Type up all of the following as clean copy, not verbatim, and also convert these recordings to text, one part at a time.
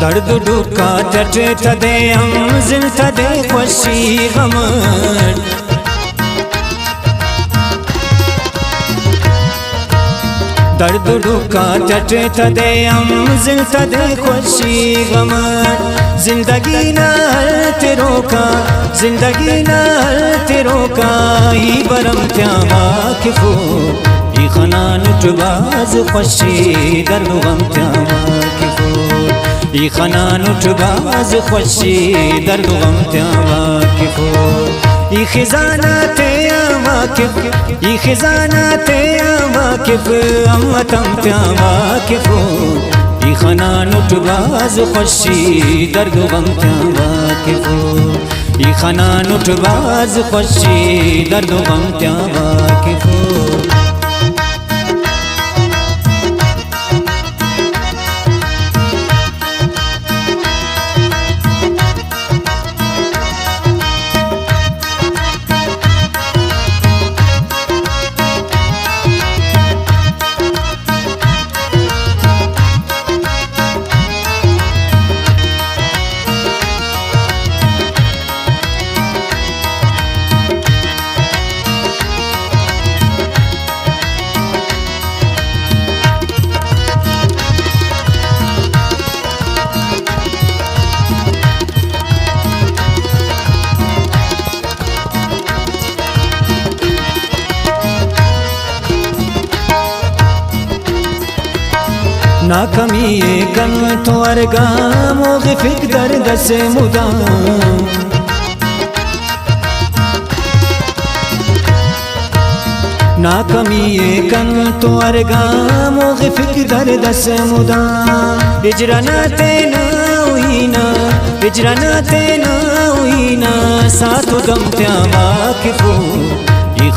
दर्द दुखा टट थदे हम जिन थदे खुशी गम दर्द दुखा टट थदे हम जिन थदे खुशी गम जिंदगी नाल तेरो का जिंदगी नाल तेरो का ही बरम त्या वाकिफ ही खनान उठबाज खुशी दर्द गम त्या वाकिफ खनान उठबाज खुशी दर्द गम त्या वाकिफ खजानात वाकिफ खजानात वाकिफ अमतम त्या वाकिफ खनान उठबाज खुशी दर्द गम त्या वाकिफ खनान उठबाज खुशी दर्द गम त्या वाकिफ नाकमी कन तो अर्गा मोगिफिक दर्द से मुदाम नाकमी कन तो अर्गा मोगिफिक दर्द से मुदाम इजराना तेना हुईना इजराना तेना हुईना साथ गम त्या वाकिफो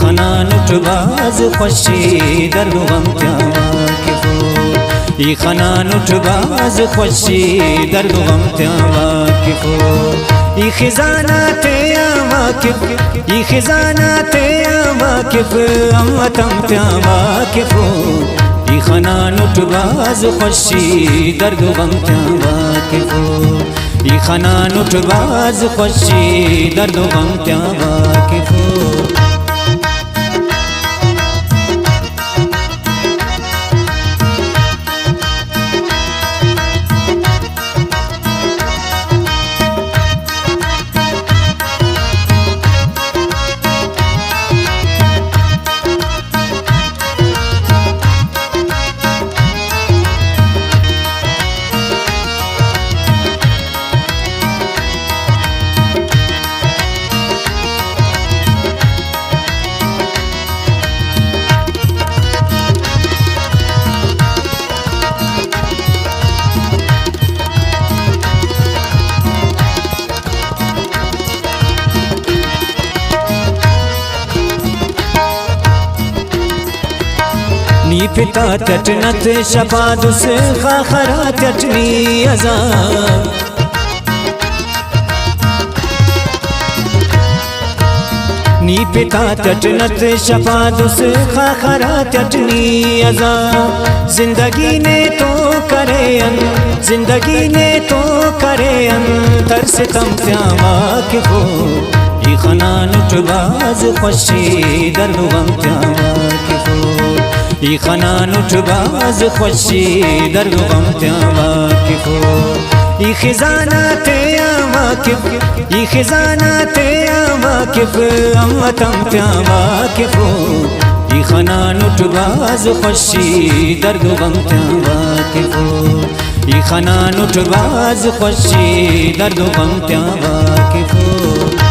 खनान उठबाज खुशी दर्द गम त्या वाकिफो खनान उठबाज खुशी दर्द गम त्या वाकिफ खजानात वाकिफ खजानात वाकिफ अमतम त्या वाकिफ खनान उठबाज खुशी दर्द गम त्या वाकिफ खनान उठबाज खुशी दर्द गम त्या वाकिफ नी पिता टटनत शफादुस खाखरा टटनी अजा पिता टटनत शफात उस खाखरा टटनी अजा जिंदगी ने तो करे जिंदगी ने तो करे तरस तम त्यामा के हो ये खनान उठबाज खुशी दर्द गम त्यामा के हो ये खनान उठबाज खुशी दर्द गम त्यामा के हो ये खजाना ते वाकिफ ये खजाना ते वाकिफ अम्मतम त्या वाकिफ ये खनान उठबाज खुशी दर्द गम त्या वाकिफ ये खनान उठबाज खुशी दर्द गम त्या वाकिफ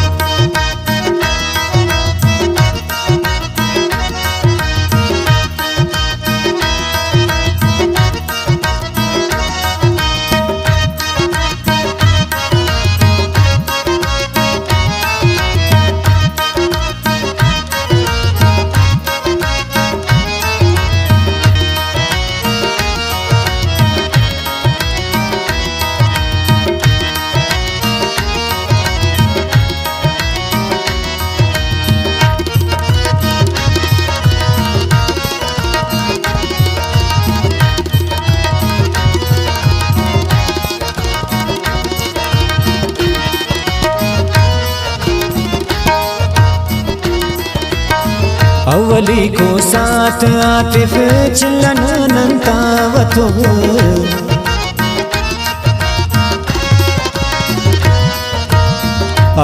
अवली को साथ आतिफ चिल्लन नंतावतो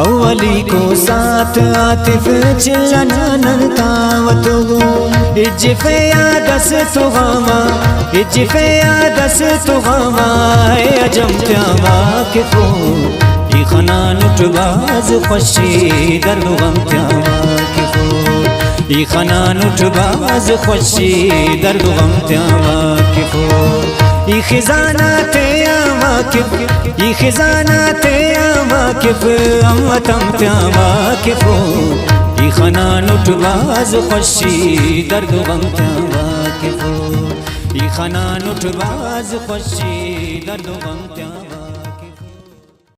अवली को साथ आतिफ चिल्लन नंतावतो इज्फे यादस तो गामा इज्फे यादस तो गामा अजम त्या वाकिफो ये खनान उठबाज खुशी दर्द गम त्या वाकिफो ये खनान उठबाज खुशी दर्द गम त्या वाकिफ ये खजाना ते वाकिफ ये खजाना ते वाकिफ अम्मतम त्या वाकिफ ये खनान उठबाज खुशी दर्द गम त्या वाकिफ ये खनान उठबाज खुशी दर्द गम त्या